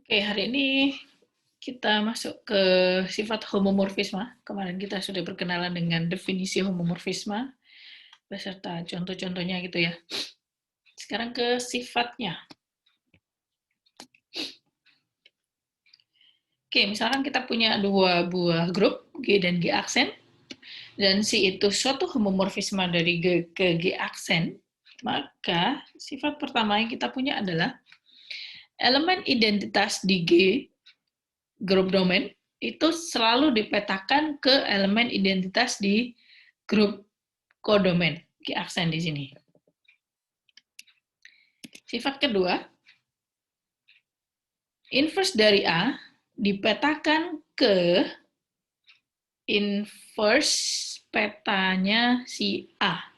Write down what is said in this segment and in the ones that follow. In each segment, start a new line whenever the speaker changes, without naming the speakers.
Oke, hari ini kita masuk ke sifat homomorfisme. Kemarin kita sudah berkenalan dengan definisi homomorfisme beserta contoh-contohnya gitu ya. Sekarang ke sifatnya. Oke, misalkan kita punya dua buah grup, G dan G aksen, dan si itu suatu homomorfisme dari G ke G aksen, maka sifat pertama yang kita punya adalah elemen identitas di G grup domain itu selalu dipetakan ke elemen identitas di grup kodomen, G aksen di sini. Sifat kedua, inverse dari A dipetakan ke inverse petanya si A.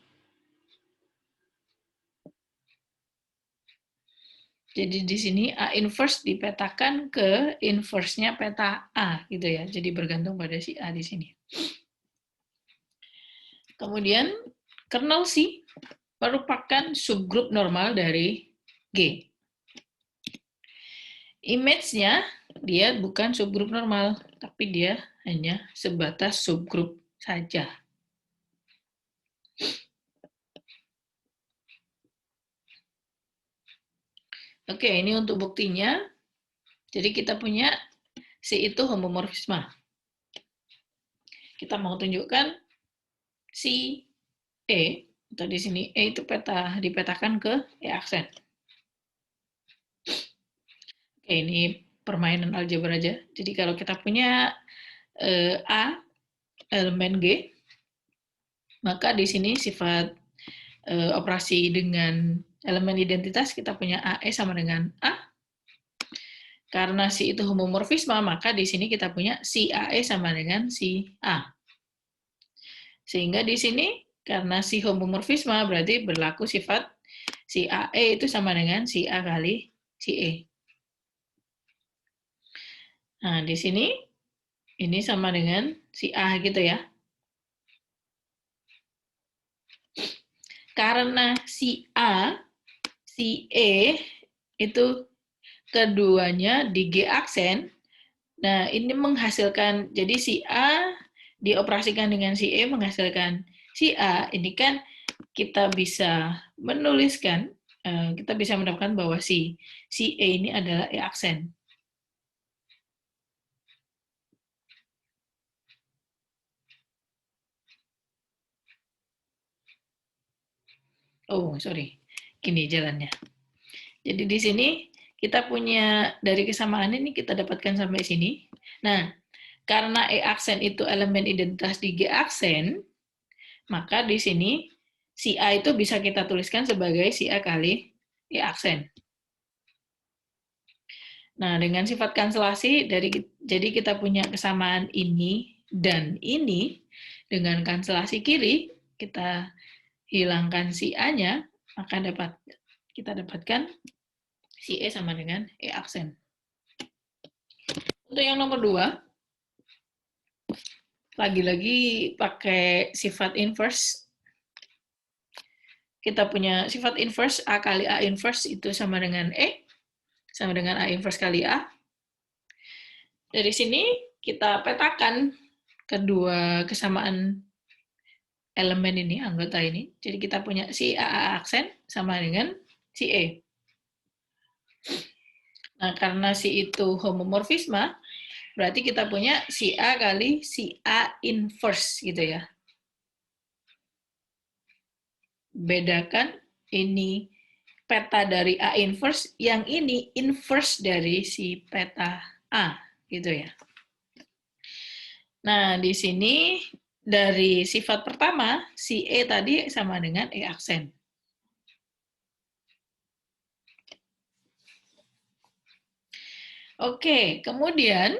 Jadi di sini A inverse dipetakan ke inverse-nya peta A gitu ya. Jadi bergantung pada si A di sini. Kemudian kernel C merupakan subgrup normal dari G. Image-nya dia bukan subgrup normal, tapi dia hanya sebatas subgrup saja. Oke, ini untuk buktinya. Jadi kita punya C itu homomorfisme. Kita mau tunjukkan si E, atau di sini E itu dipetakan ke E aksen. Oke, ini permainan aljabar aja. Jadi kalau kita punya A elemen G, maka di sini sifat operasi dengan elemen identitas kita punya AE sama dengan A. Karena si itu homomorfisme, maka di sini kita punya si AE sama dengan si A. Sehingga di sini karena si homomorfisme berarti berlaku sifat si AE itu sama dengan si A kali si E. Nah, di sini ini sama dengan si A gitu ya. Karena si A, si E itu keduanya di G aksen, nah ini menghasilkan, jadi si A dioperasikan dengan si E menghasilkan si A, ini kan kita bisa menuliskan, kita bisa mendapatkan bahwa si E ini adalah E aksen. Oh, sorry. Gini jalannya. Jadi di sini kita punya dari kesamaan ini kita dapatkan sampai sini. Nah, karena E aksen itu elemen identitas di G aksen, maka di sini si A itu bisa kita tuliskan sebagai si A kali E aksen. Nah, dengan sifat kanselasi, jadi kita punya kesamaan ini dan ini, dengan kanselasi kiri, kita hilangkan si A-nya, maka kita dapatkan si E sama dengan E aksen. Untuk yang nomor 2, lagi-lagi pakai sifat inverse. Kita punya sifat inverse, A kali A inverse itu sama dengan E, sama dengan A inverse kali A. Dari sini kita petakan kedua kesamaan elemen ini, anggota ini. Jadi kita punya si A aksen sama dengan si E. Nah, karena si itu homomorfisme, berarti kita punya si A kali si A inverse gitu ya. Bedakan ini peta dari A inverse, yang ini inverse dari si peta A gitu ya. Nah, di sini dari sifat pertama, si E tadi sama dengan E aksen. Oke, kemudian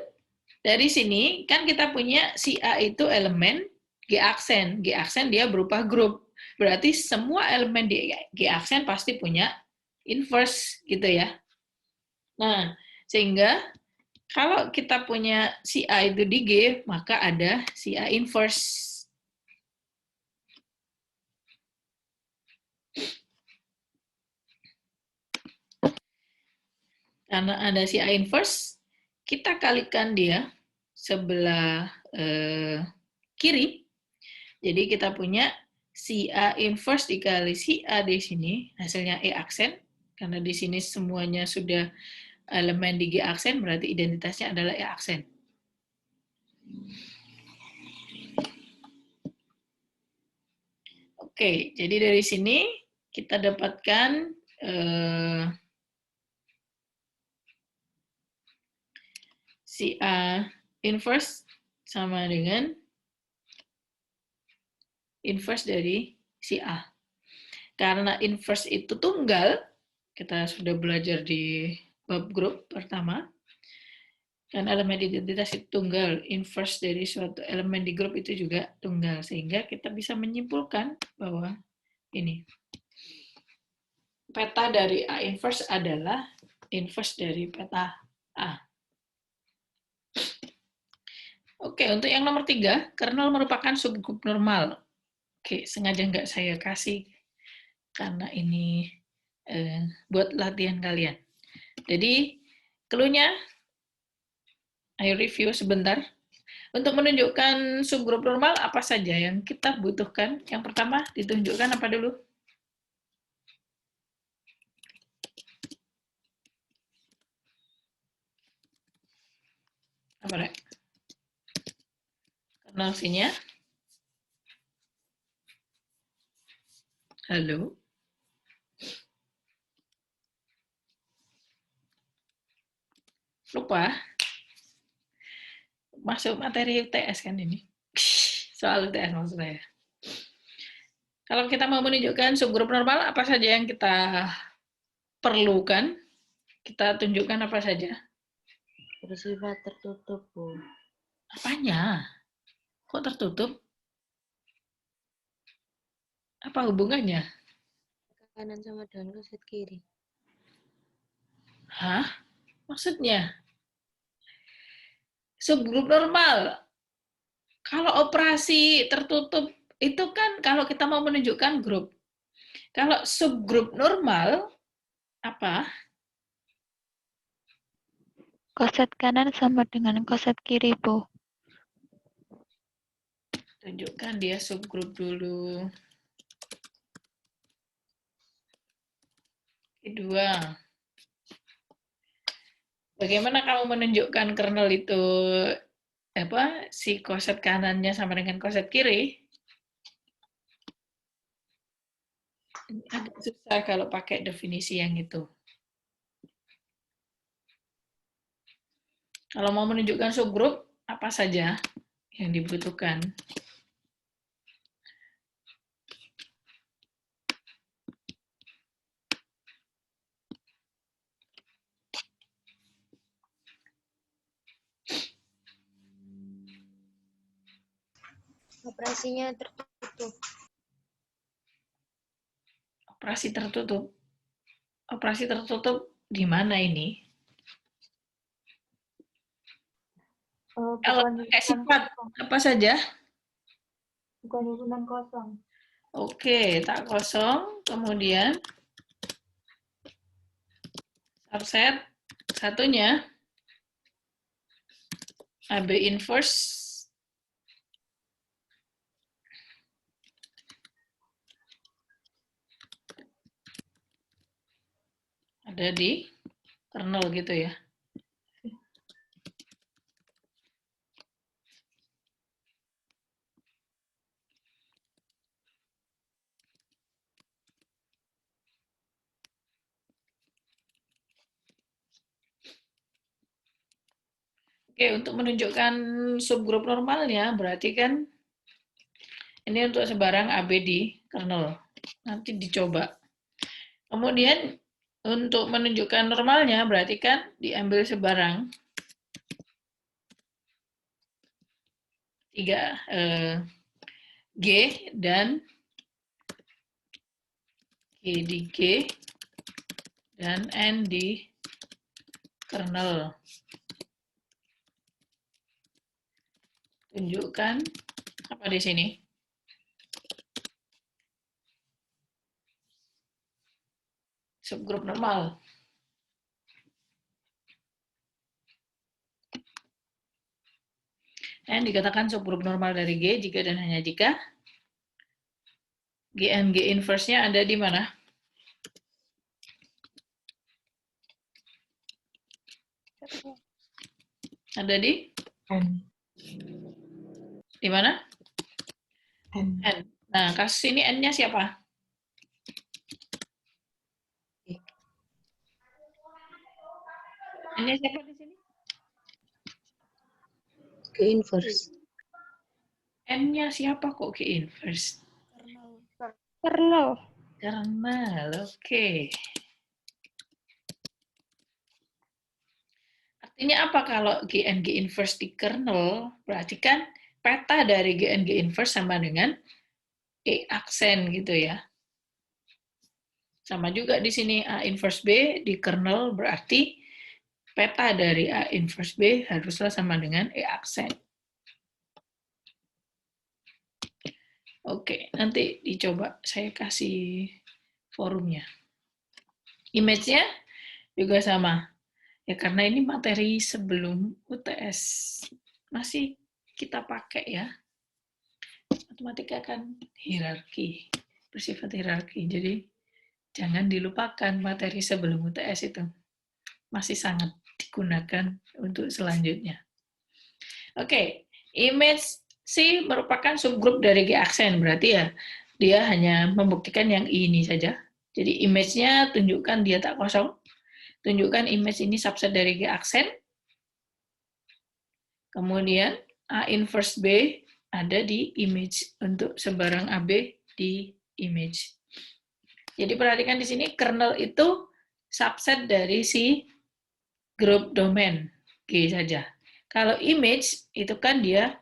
dari sini kan kita punya si A itu elemen G aksen. G aksen dia berupa grup. Berarti semua elemen di G aksen pasti punya inverse gitu ya. Nah, sehingga kalau kita punya si A itu di G, maka ada si A inverse. Karena ada si A inverse, kita kalikan dia sebelah kiri. Jadi kita punya si A inverse dikali si A di sini, hasilnya E aksen. Karena di sini semuanya sudah elemen di G aksen, berarti identitasnya adalah E aksen. Oke, jadi dari sini kita dapatkan si A inverse sama dengan inverse dari si A. Karena inverse itu tunggal, kita sudah belajar di bab grup pertama, kan elemen identitas itu tunggal, inverse dari suatu elemen di grup itu juga tunggal, sehingga kita bisa menyimpulkan bahwa ini peta dari A inverse adalah inverse dari peta A. Oke, untuk yang nomor 3, kernel merupakan subgrup normal. Oke, sengaja nggak saya kasih karena ini buat latihan kalian. Jadi, clue-nya, ayo review sebentar. Untuk menunjukkan subgrup normal, apa saja yang kita butuhkan? Yang pertama, ditunjukkan apa dulu? Apa, Rek? Kernel C-nya. Halo? Lupa? Masuk materi UTS kan ini? Soal UTS maksud saya. Kalau kita mau menunjukkan subgrup normal, apa saja yang kita perlukan? Kita tunjukkan apa saja?
Bersifat tertutup, Bu.
Apanya? Kok tertutup? Apa hubungannya?
Kanan sama dengan koset kiri.
Hah? Maksudnya? Subgrup normal. Kalau operasi tertutup, itu kan kalau kita mau menunjukkan grup. Kalau subgrup normal, apa?
Koset kanan sama dengan koset kiri, Bu.
Tunjukkan dia subgrup dulu. Kedua, bagaimana kamu menunjukkan kernel itu apa si koset kanannya sama dengan koset kiri? Agak susah kalau pakai definisi yang itu. Kalau mau menunjukkan subgrup, apa saja yang dibutuhkan?
Operasinya tertutup.
Operasi tertutup. Operasi tertutup di mana ini? Kalau pakai sifat apa saja?
Bukan hubungan kosong.
Oke, tak kosong. Kemudian subset satunya AB inverse ada di kernel gitu ya. Oke, untuk menunjukkan subgrup normalnya berarti kan ini untuk sebarang AB di kernel. Nanti dicoba. Kemudian untuk menunjukkan normalnya berarti kan diambil sebarang 3 G dan G di G dan N di kernel. Tunjukkan apa di sini? Subgrup normal. N dikatakan subgrup normal dari G jika dan hanya jika GNG inverse-nya ada di mana? Ada di? Di mana? N. Nah, kasus ini N-nya siapa? N-nya siapa di sini?
Ke inverse.
N-nya siapa kok G inverse?
Kernel.
Kernel, oke. Artinya apa kalau GNG inverse di kernel? Berarti kan peta dari GNG inverse sama dengan E aksen gitu ya. Sama juga di sini A inverse B di kernel berarti peta dari A inverse B haruslah sama dengan E aksen. Oke, nanti dicoba saya kasih forumnya. Image-nya juga sama. Ya karena ini materi sebelum UTS masih kita pakai ya. Matematika kan hierarki, bersifat hierarki. Jadi jangan dilupakan materi sebelum UTS itu. Masih sangat digunakan untuk selanjutnya. Oke, image C merupakan subgrup dari G aksen. Berarti ya dia hanya membuktikan yang ini saja. Jadi image-nya tunjukkan dia tak kosong. Tunjukkan image ini subset dari G aksen. Kemudian A inverse B ada di image untuk sebarang AB di image. Jadi perhatikan di sini kernel itu subset dari si grup domain G saja. Kalau image itu kan dia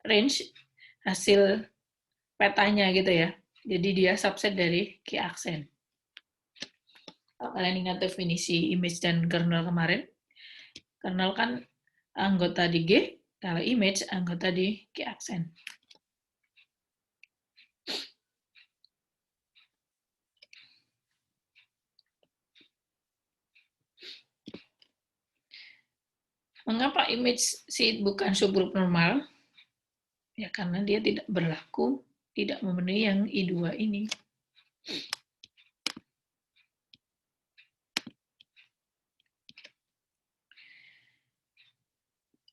range hasil petanya gitu ya. Jadi dia subset dari G aksen. Kalau kalian ingat definisi image dan kernel kemarin, kernel kan anggota di G, kalau image anggota di G aksen. Mengapa image sheet bukan subgrup normal? Ya karena dia tidak berlaku, tidak memenuhi yang I2 ini.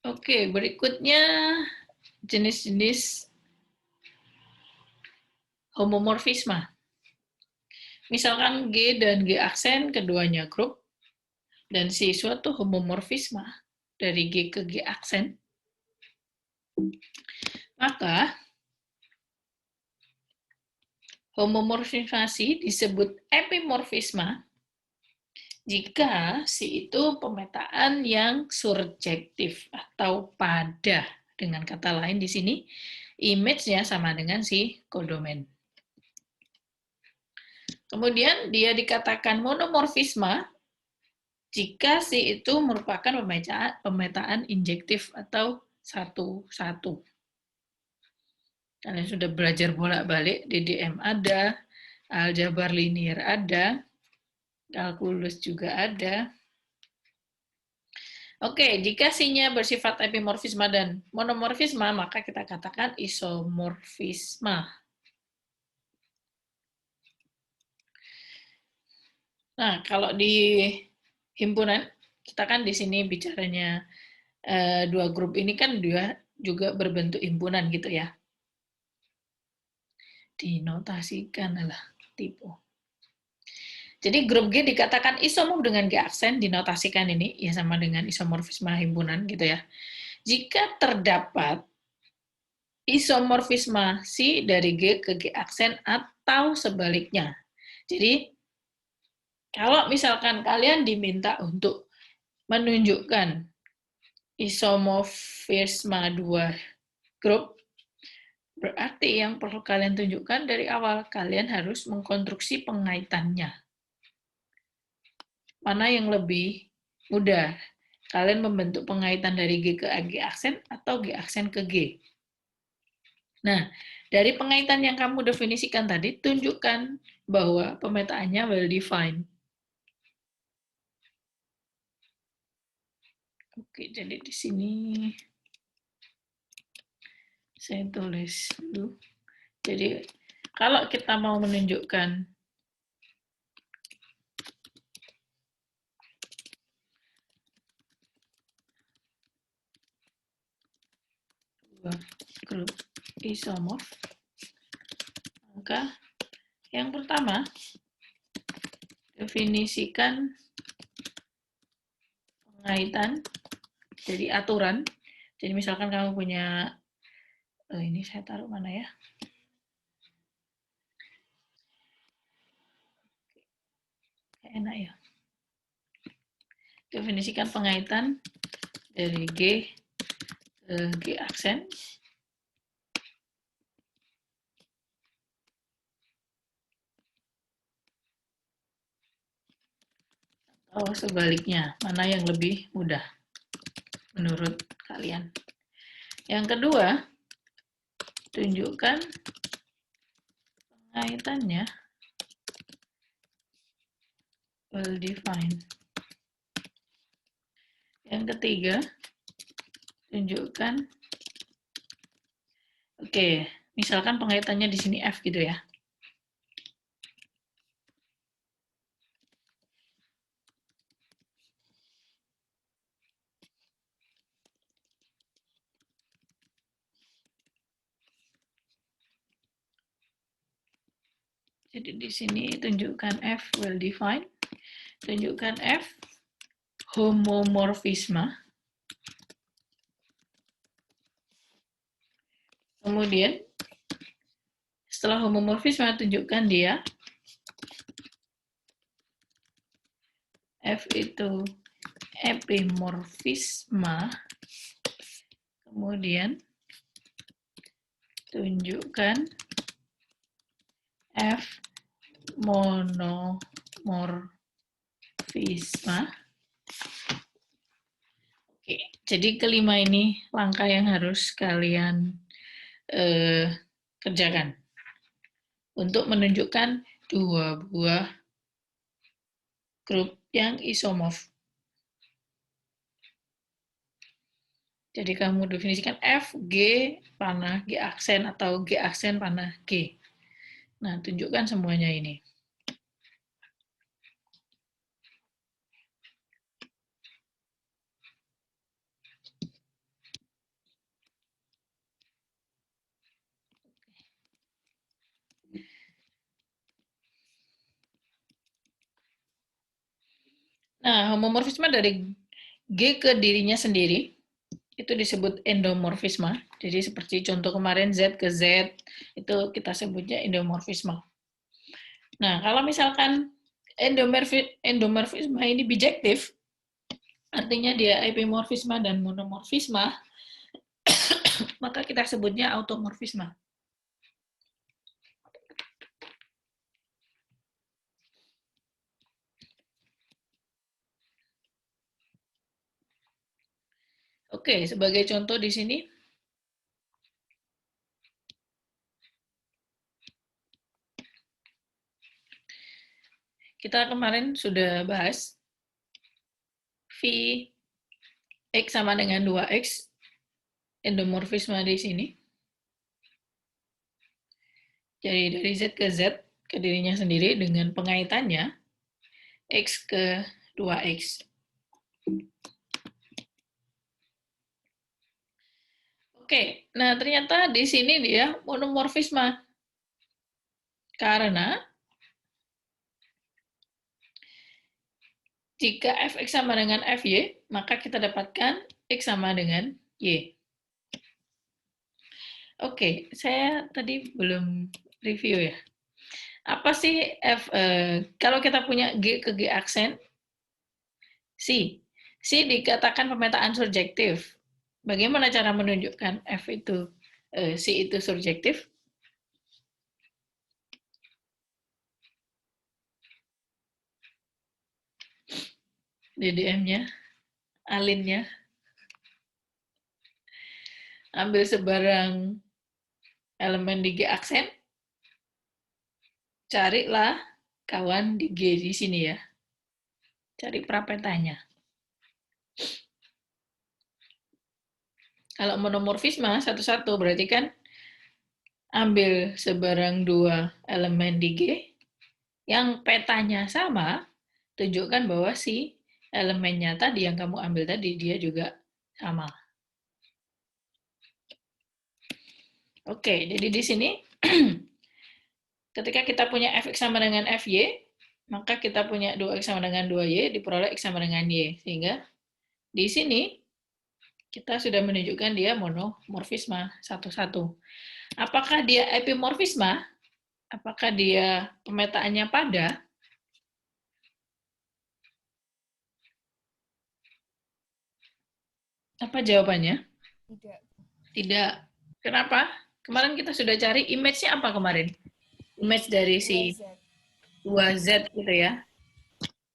Oke, berikutnya jenis-jenis homomorfisme. Misalkan G dan G aksen keduanya grup, dan si suatu homomorfisme dari G ke G aksen, maka homomorfisasi disebut epimorfisme jika si itu pemetaan yang surjektif atau pada. Dengan kata lain di sini, image-nya sama dengan si kodomen. Kemudian dia dikatakan monomorfisme jika si itu merupakan pemetaan injektif atau satu-satu. Kalian sudah belajar bolak-balik, DDM ada, aljabar linier ada, kalkulus juga ada. Oke, jika sinya bersifat epimorfisme dan monomorfisme, maka kita katakan isomorfisme. Nah, kalau di himpunan, kita kan di sini bicaranya dua grup ini kan dia juga berbentuk himpunan gitu ya. Dinotasikan lah, tipe. Jadi grup G dikatakan isomorf dengan G aksen, dinotasikan ini ya sama dengan isomorfisme himpunan gitu ya. Jika terdapat isomorfisme C dari G ke G aksen atau sebaliknya. Jadi kalau misalkan kalian diminta untuk menunjukkan isomorfisme dua grup, berarti yang perlu kalian tunjukkan dari awal, kalian harus mengkonstruksi pengaitannya. Mana yang lebih mudah? Kalian membentuk pengaitan dari G ke G aksen atau G aksen ke G. Nah, dari pengaitan yang kamu definisikan tadi, tunjukkan bahwa pemetaannya well-defined. Oke, jadi di sini Saya tulis dulu. Jadi kalau kita mau menunjukkan grup isomorf, maka yang pertama definisikan pengaitan, jadi aturan. Jadi misalkan kamu punya, ini saya taruh mana ya? Enak ya. Definisikan pengaitan dari G ke G aksen. Atau sebaliknya, mana yang lebih mudah menurut kalian. Yang kedua, tunjukkan pengaitannya well defined. Yang ketiga, tunjukkan, oke, misalkan pengaitannya di sini F gitu ya. Jadi di sini tunjukkan F well defined, tunjukkan F homomorfisme. Kemudian setelah homomorfisme tunjukkan dia F itu epimorfisme. Kemudian tunjukkan F monomorfisme. Oke, jadi kelima ini langkah yang harus kalian kerjakan untuk menunjukkan dua buah grup yang isomorf. Jadi kamu definisikan F, G, panah G aksen, atau G aksen, panah G. Nah, tunjukkan semuanya ini. Nah, homomorfisme dari G ke dirinya sendiri, itu disebut endomorfisme. Jadi seperti contoh kemarin Z ke Z, itu kita sebutnya endomorfisme. Nah, kalau misalkan endomorfisme ini bijektif, artinya dia epimorfisme dan monomorfisme, maka kita sebutnya automorfisme. Oke, sebagai contoh di sini, kita kemarin sudah bahas V X sama dengan 2X, endomorfisme di sini. Jadi dari Z ke Z ke dirinya sendiri dengan pengaitannya X ke 2X. Oke, nah ternyata di sini dia monomorfisme. Karena jika Fx sama dengan Fy, maka kita dapatkan X sama dengan Y. Oke, saya tadi belum review ya. Apa sih kalau kita punya G ke G aksen, C dikatakan pemetaan surjektif. Bagaimana cara menunjukkan F itu, C itu surjektif? DDM-nya, alinnya, ambil sebarang elemen di G aksen, carilah kawan di G di sini ya. Cari prapetanya. Kalau monomorfisme satu-satu berarti kan ambil sebarang 2 elemen di G, yang petanya sama, tunjukkan bahwa si elemennya tadi yang kamu ambil tadi, dia juga sama. Oke, jadi di sini, ketika kita punya fx sama dengan fy, maka kita punya 2x sama dengan 2y, diperoleh x sama dengan y. Sehingga di sini, kita sudah menunjukkan dia monomorfisme satu-satu. Apakah dia epimorfisme? Apakah dia pemetaannya pada? Apa jawabannya?
Tidak.
Tidak. Kenapa? Kemarin kita sudah cari image-nya apa kemarin? Image dari si 2Z gitu ya.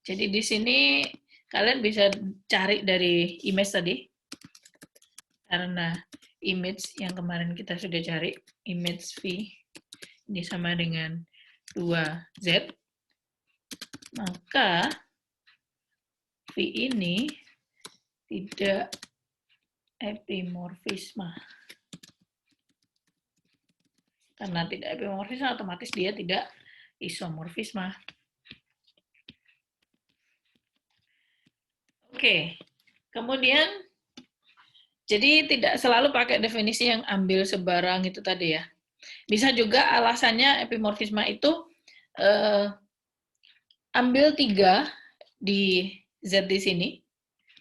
Jadi di sini kalian bisa cari dari image tadi. Karena image yang kemarin kita sudah cari, image V ini sama dengan 2Z, maka V ini tidak epimorfisme. Karena tidak epimorfisme, otomatis dia tidak isomorfisme. Oke, kemudian jadi tidak selalu pakai definisi yang ambil sebarang itu tadi ya. Bisa juga alasannya epimorfisme itu ambil 3 di Z di sini,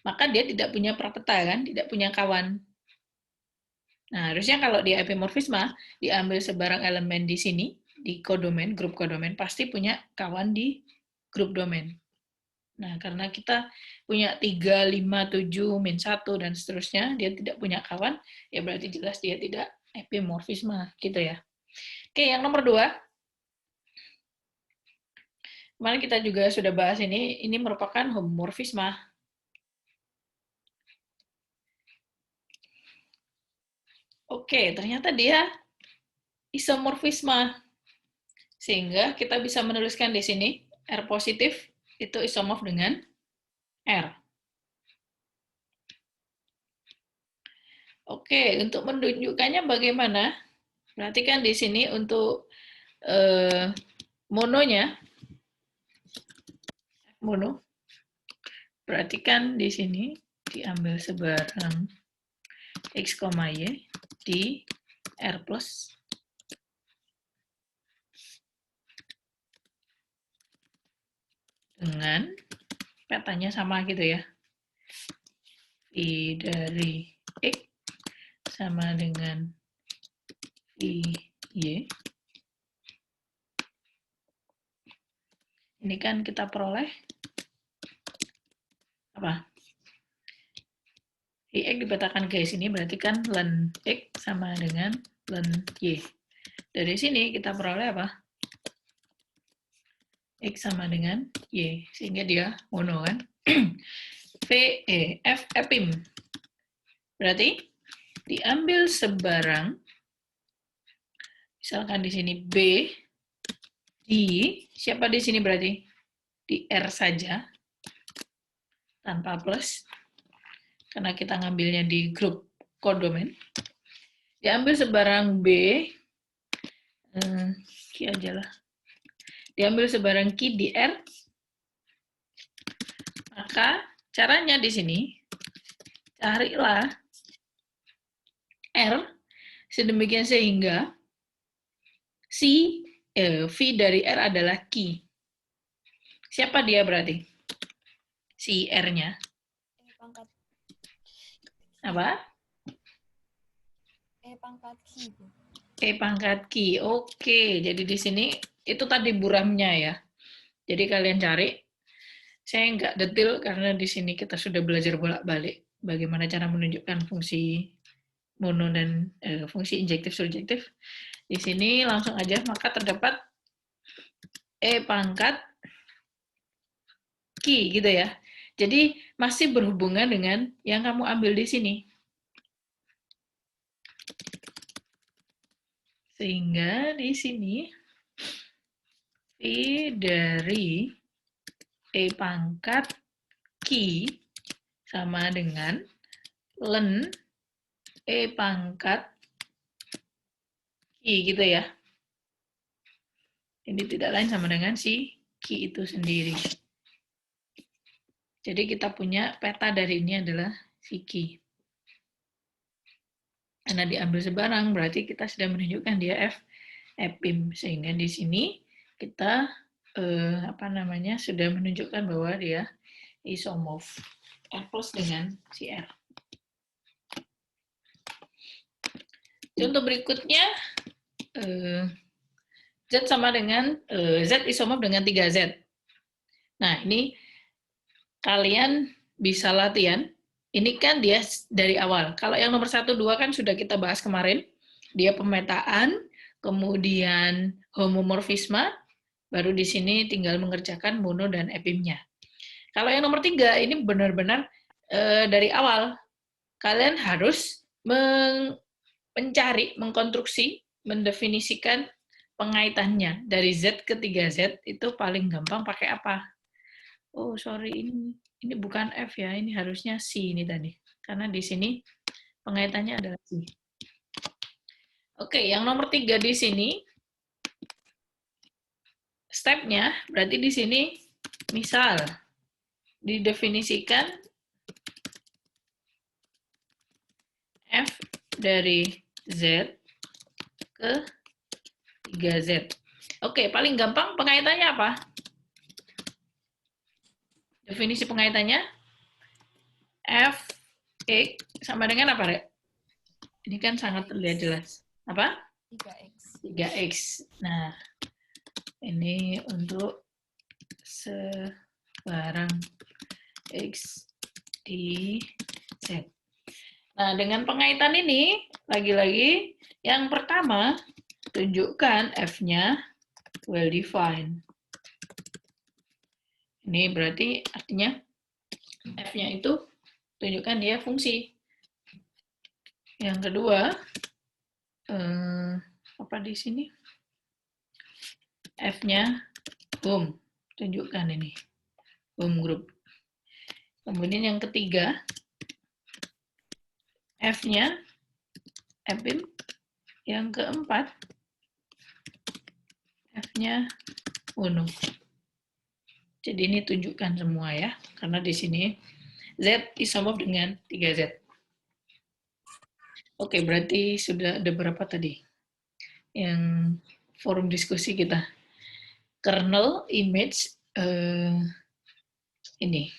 maka dia tidak punya prapeta kan, tidak punya kawan. Nah, harusnya kalau dia epimorfisme, diambil sebarang elemen di sini, di kodomen, grup kodomen, pasti punya kawan di grup domain. Nah, karena kita punya 3, 5, 7, min 1, dan seterusnya, dia tidak punya kawan, ya berarti jelas dia tidak epimorfisme, gitu ya. Oke, yang nomor 2. Kemarin kita juga sudah bahas ini merupakan homomorfisme. Oke, ternyata dia isomorfisme. Sehingga kita bisa menuliskan di sini, R positif itu isomorf dengan R. Oke, untuk menunjukkannya bagaimana? Perhatikan di sini untuk mononya, mono. Perhatikan di sini diambil sebarang X, Y di R plus dengan petanya sama gitu ya. I dari X sama dengan I, Y. Ini kan kita peroleh apa? I X dipetakan ke sini berarti kan len X sama dengan len Y. Dari sini kita peroleh apa? X sama dengan Y. Sehingga dia mono kan? F epim. Berarti diambil sebarang, misalkan di sini B, di, siapa di sini berarti? Di R saja, tanpa plus, karena kita ngambilnya di grup kodomen. Diambil sebarang B, Q aja lah. Diambil sebarang Q di R, maka caranya di sini, carilah R, sedemikian sehingga V dari R adalah Q. Siapa dia berarti? Si R-nya.
Pangkat.
Apa?
Pangkat Q.
Pangkat Q. Oke, jadi di sini itu tadi buramnya ya. Jadi kalian cari. Saya nggak detail karena di sini kita sudah belajar bolak-balik bagaimana cara menunjukkan fungsi mono dan fungsi injektif surjektif. Di sini langsung aja, maka terdapat pangkat Q gitu ya. Jadi masih berhubungan dengan yang kamu ambil di sini. Sehingga di sini V dari pangkat Q sama dengan len pangkat Q Ki gitu ya. Ini tidak lain sama dengan si Ki itu sendiri. Jadi kita punya peta dari ini adalah si Ki. Karena diambil sebarang, berarti kita sudah menunjukkan dia F'im. Sehingga di sini kita sudah menunjukkan bahwa dia isomorf R plus dengan si R. Contoh berikutnya, Z sama dengan Z isomorf dengan 3Z. Nah, ini kalian bisa latihan. Ini kan dia dari awal. Kalau yang nomor 1, 2 kan sudah kita bahas kemarin. Dia pemetaan, kemudian homomorfisme, baru di sini tinggal mengerjakan mono dan epimnya. Kalau yang nomor 3, ini benar-benar dari awal. Kalian harus mencari, mengkonstruksi, mendefinisikan pengaitannya. Dari Z ke 3Z itu paling gampang pakai apa? Oh, sorry, ini bukan F ya, ini harusnya C ini tadi. Karena di sini pengaitannya adalah C. Oke, yang nomor 3 di sini, stepnya, berarti di sini, misal, didefinisikan F dari Z ke 3Z. Oke, paling gampang pengaitannya apa? Definisi pengaitannya F X sama dengan apa, Rek? Ini kan sangat terlihat jelas. Apa?
3X.
3X. Nah, ini untuk sebarang X di Z. Nah, dengan pengaitan ini, lagi-lagi, yang pertama, tunjukkan F-nya well defined. Ini berarti artinya F-nya itu tunjukkan dia fungsi. Yang kedua, apa di sini? F-nya home. Tunjukkan ini. Home group. Kemudian yang ketiga, F-nya epim. Yang keempat, F-nya mono. Jadi ini tunjukkan semua ya, karena di sini Z isomorf dengan 3Z. Oke, berarti sudah ada berapa tadi yang forum diskusi kita? Kernel, image, ini.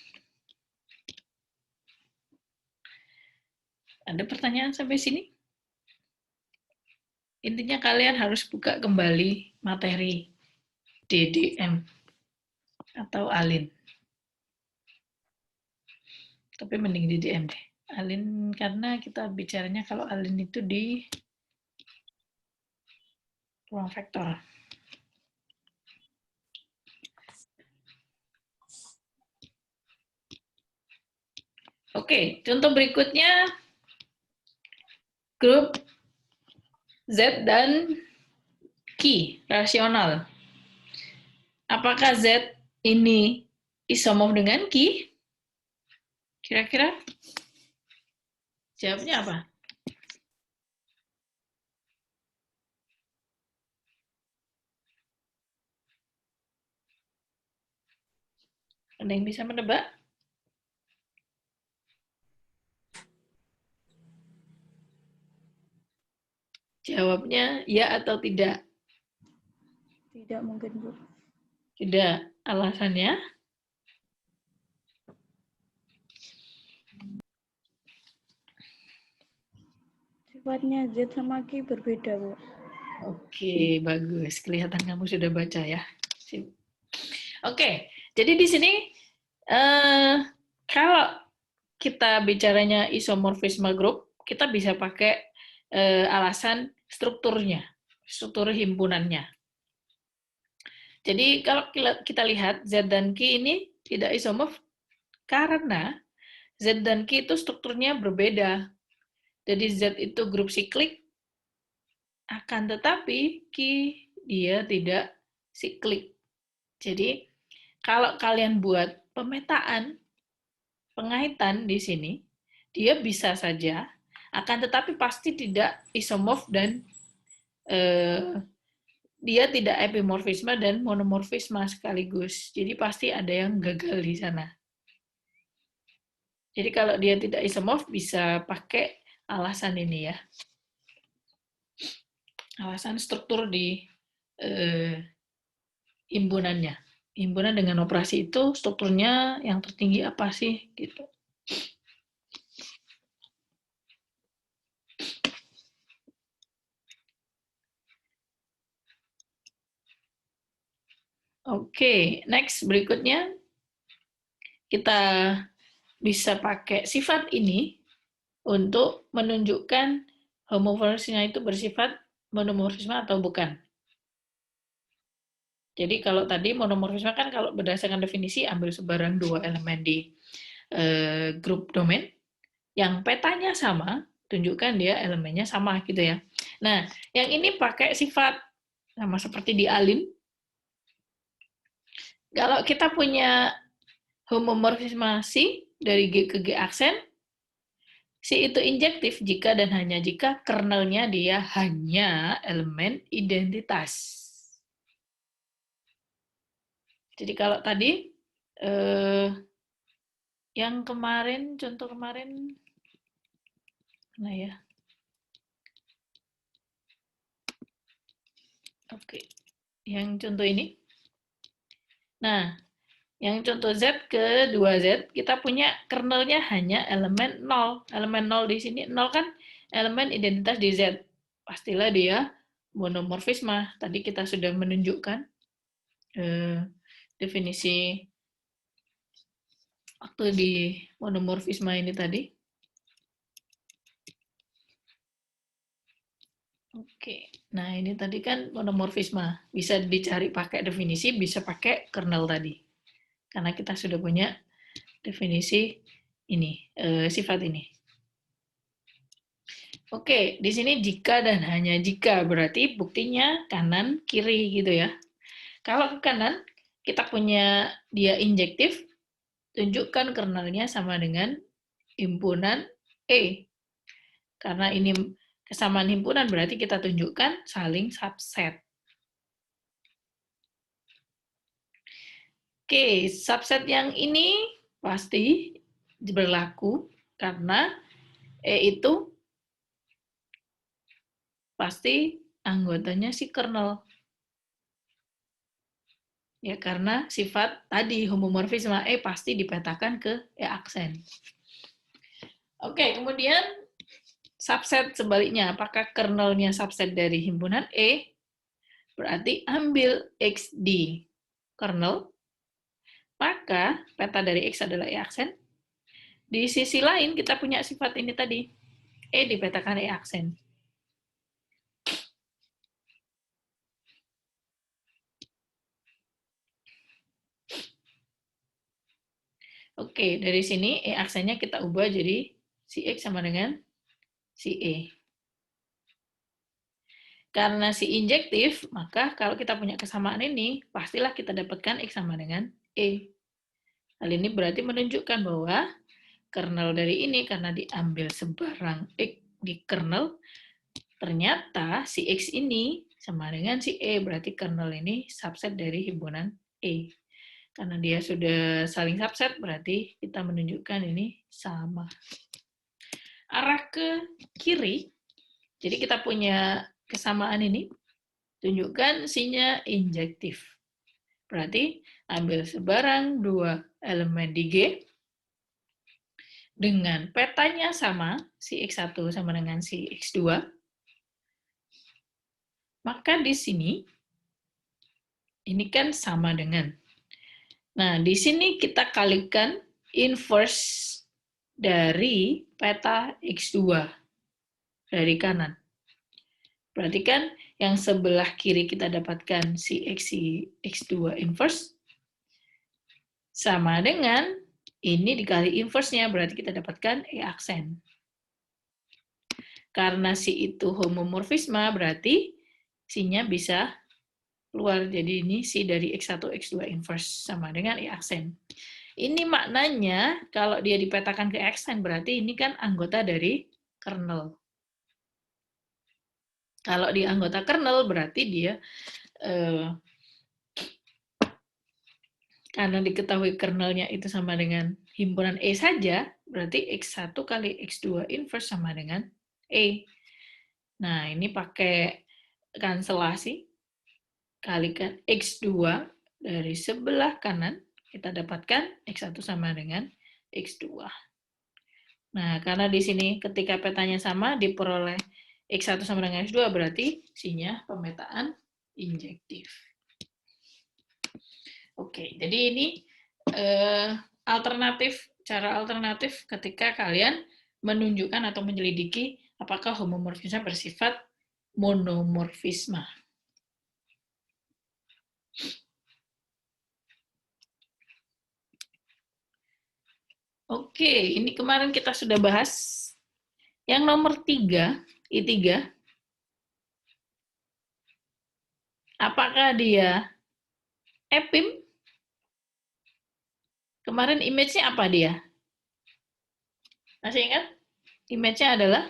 Ada pertanyaan sampai sini? Intinya kalian harus buka kembali materi DDM atau ALIN. Tapi mending DDM deh. ALIN karena kita bicaranya kalau ALIN itu di ruang vektor. Oke, contoh berikutnya grup Z dan Ki, rasional. Apakah Z ini isomorf dengan Ki? Kira-kira jawabnya apa? Ada yang bisa menebak? Jawabnya ya atau tidak?
Tidak mungkin, Bu.
Tidak. Alasannya?
Sifatnya Z sama Q berbeda, Bu.
Oke, bagus. Kelihatan kamu sudah baca ya. Sip. Oke, jadi di sini kalau kita bicaranya isomorfisme grup, kita bisa pakai alasan strukturnya, struktur himpunannya. Jadi kalau kita lihat Z dan Q ini tidak isomorf karena Z dan Q itu strukturnya berbeda. Jadi Z itu grup siklik, akan tetapi Q dia tidak siklik. Jadi kalau kalian buat pemetaan, pengaitan di sini, dia bisa saja, akan tetapi pasti tidak isomorf dan dia tidak epimorfisme dan monomorfisme sekaligus. Jadi pasti ada yang gagal di sana. Jadi kalau dia tidak isomorf bisa pakai alasan ini ya. Alasan struktur di himpunannya. Himpunan dengan operasi itu strukturnya yang tertinggi apa sih gitu. Oke, next berikutnya kita bisa pakai sifat ini untuk menunjukkan homomorfisme itu bersifat monomorfisme atau bukan. Jadi kalau tadi monomorfisme kan kalau berdasarkan definisi ambil sebarang dua elemen di grup domain yang petanya sama, tunjukkan dia elemennya sama gitu ya. Nah, yang ini pakai sifat sama seperti di alin. Kalau kita punya homomorfisme C dari G ke G aksen, C itu injektif jika dan hanya jika kernelnya dia hanya elemen identitas. Jadi kalau tadi, yang kemarin, contoh kemarin, mana ya? Oke, yang contoh ini. Nah, yang contoh Z ke 2Z, kita punya kernelnya hanya elemen 0. Elemen 0 di sini, 0 kan elemen identitas di Z. Pastilah dia monomorfisme. Tadi kita sudah menunjukkan definisi waktu di monomorfisme ini tadi. Oke, nah ini tadi kan monomorfisme. Bisa dicari pakai definisi, bisa pakai kernel tadi. Karena kita sudah punya definisi ini, sifat ini. Oke, di sini jika dan hanya jika, berarti buktinya kanan, kiri gitu ya. Kalau ke kanan, kita punya dia injektif, tunjukkan kernelnya sama dengan himpunan E. Karena ini kesamaan himpunan, berarti kita tunjukkan saling subset. Oke, subset yang ini pasti berlaku karena E itu pasti anggotanya si kernel. Ya, karena sifat tadi homomorfisme E pasti dipetakan ke E aksen. Oke, kemudian subset sebaliknya. Apakah kernelnya subset dari himpunan E? Berarti ambil X di kernel, maka peta dari X adalah E aksen. Di sisi lain kita punya sifat ini tadi. E dipetakan E aksen. Oke, dari sini E aksennya kita ubah jadi si X sama dengan si E. Karena si injektif, maka kalau kita punya kesamaan ini, pastilah kita dapatkan X sama dengan E. Hal ini berarti menunjukkan bahwa kernel dari ini, karena diambil sebarang X di kernel, ternyata si X ini sama dengan si E, berarti kernel ini subset dari himpunan E. Karena dia sudah saling subset, berarti kita menunjukkan ini sama. Arah ke kiri, jadi kita punya kesamaan ini, tunjukkan C-nya injektif. Berarti ambil sebarang dua elemen di G, dengan petanya sama, si X1 sama dengan si X2, maka di sini, ini kan sama dengan. Nah, di sini kita kalikan inverse dari peta X2 dari kanan. Berarti kan yang sebelah kiri kita dapatkan si X2 inverse sama dengan ini dikali inverse-nya, berarti kita dapatkan E aksen. Karena si itu homomorfisme, berarti si-nya bisa keluar. Jadi ini si dari X1, X2 inverse sama dengan E aksen. Ini maknanya kalau dia dipetakan ke aksen, berarti ini kan anggota dari kernel. Kalau di anggota kernel berarti dia karena diketahui kernelnya itu sama dengan himpunan E saja, berarti X1 kali X2 inverse sama dengan E. Nah, ini pakai kanselasi, kalikan X2 dari sebelah kanan, kita dapatkan X1 sama dengan X2. Nah, karena di sini ketika petanya sama, diperoleh X1 sama dengan X2, berarti sinya pemetaan injektif. Oke, jadi ini cara alternatif ketika kalian menunjukkan atau menyelidiki apakah homomorfisme bersifat monomorfisme. Oke, ini kemarin kita sudah bahas yang nomor 3, I3. Apakah dia epim? Kemarin image-nya apa dia? Masih ingat? Image-nya adalah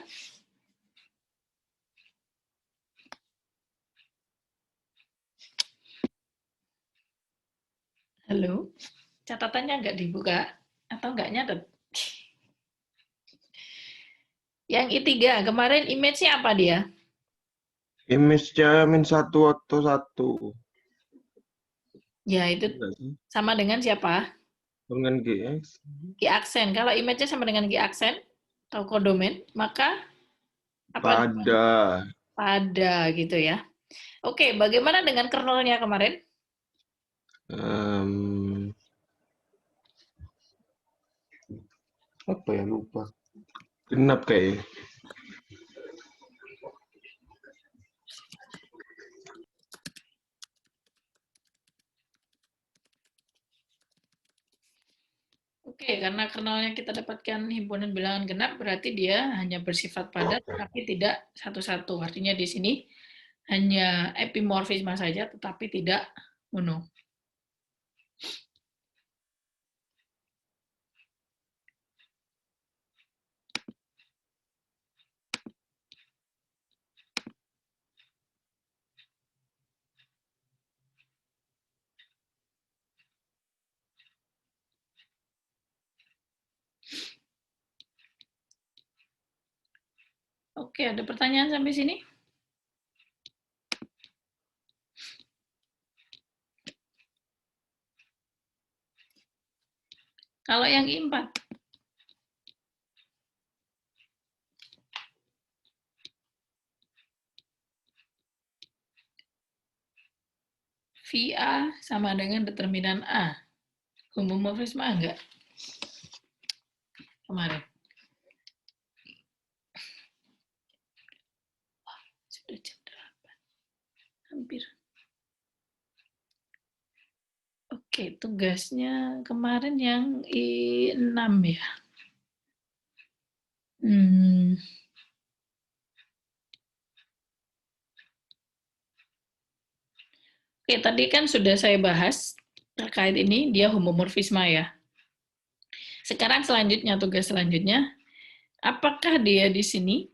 halo? Catatannya nggak dibuka atau nggak nyatet? Yang I3, kemarin image-nya apa dia?
Image-nya -1 atau 1.
Ya, itu sama dengan siapa?
Dengan GX.
G aksen. Kalau image-nya sama dengan G aksen atau kodomen, maka apa? Pada gitu ya. Oke, bagaimana dengan kernelnya kemarin?
Apa ya, lupa. Genap kayaknya.
Oke, karena kernelnya kita dapatkan himpunan bilangan genap, berarti dia hanya bersifat padat, tapi tidak satu-satu. Artinya di sini hanya epimorfisme saja, tetapi tidak mono. Oke, ada pertanyaan sampai sini? Kalau yang I4, VA sama dengan determinan A. Homomorfisme enggak? Kemarin. Wah, sudah jam 8. Hampir. Oke, tugasnya kemarin yang I6 ya. Oke, tadi kan sudah saya bahas terkait ini, dia homomorfisme ya. Sekarang selanjutnya, tugas selanjutnya, apakah dia di sini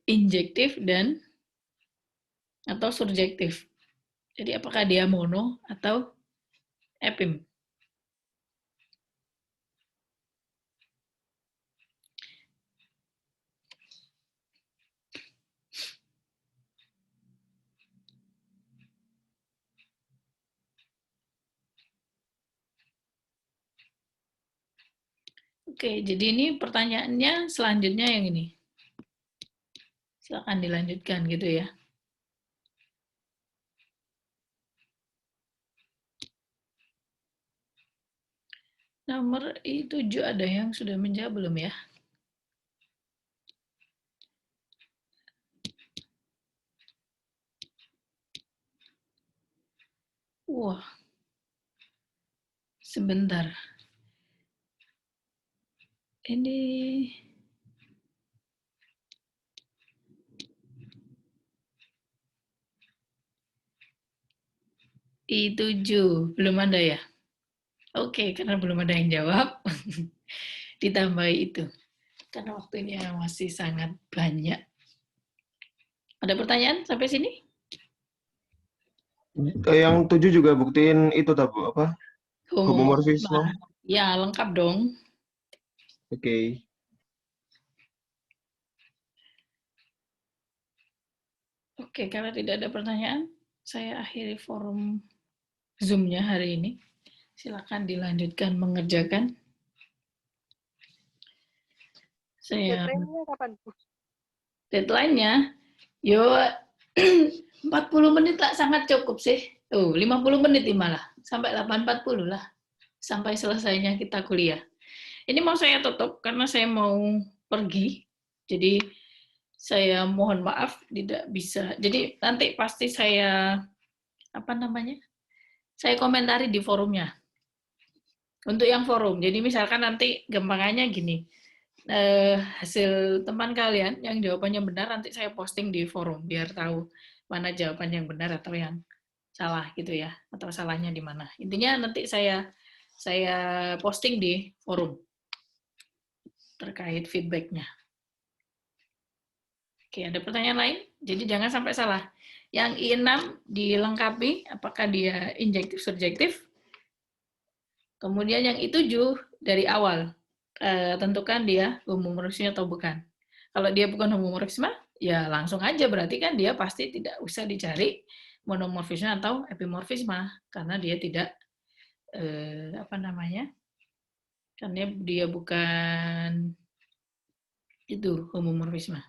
injektif dan atau surjektif? Jadi apakah dia mono atau epim? Oke, jadi ini pertanyaannya selanjutnya yang ini. Silakan dilanjutkan gitu ya. Nomor I7 ada yang sudah menjawab belum ya? Wah, sebentar. Ini I7 belum ada ya? Oke, karena belum ada yang jawab, ditambahi itu. Karena waktunya masih sangat banyak. Ada pertanyaan sampai sini?
Yang 7 juga buktiin itu tak, Bu? Apa? Homomorfisme.
Ya, lengkap dong.
Oke.
Oke, karena tidak ada pertanyaan, saya akhiri forum Zoom-nya hari ini. Silakan dilanjutkan mengerjakan. Saya
Deadline-nya kapan, Bu?
deadline-nya, yo 40 menit lah sangat cukup sih. 50 menit malah. Sampai 8.40 lah. Sampai selesainya kita kuliah. Ini mau saya tutup karena saya mau pergi. Jadi saya mohon maaf tidak bisa. Jadi nanti pasti saya saya komentari di forumnya. Untuk yang forum. Jadi misalkan nanti gampangannya gini. Hasil teman kalian yang jawabannya benar nanti saya posting di forum biar tahu mana jawaban yang benar atau yang salah gitu ya, atau salahnya di mana. Intinya nanti saya posting di forum terkait feedbacknya. Oke, ada pertanyaan lain? Jadi jangan sampai salah. Yang I6 dilengkapi, apakah dia injektif subjektif? Kemudian yang I7 dari awal, tentukan dia homomorfisme atau bukan. Kalau dia bukan homomorfisme, ya langsung aja berarti kan dia pasti tidak usah dicari monomorfisme atau epimorfisme karena dia tidak karena dia bukan itu homomorfisme.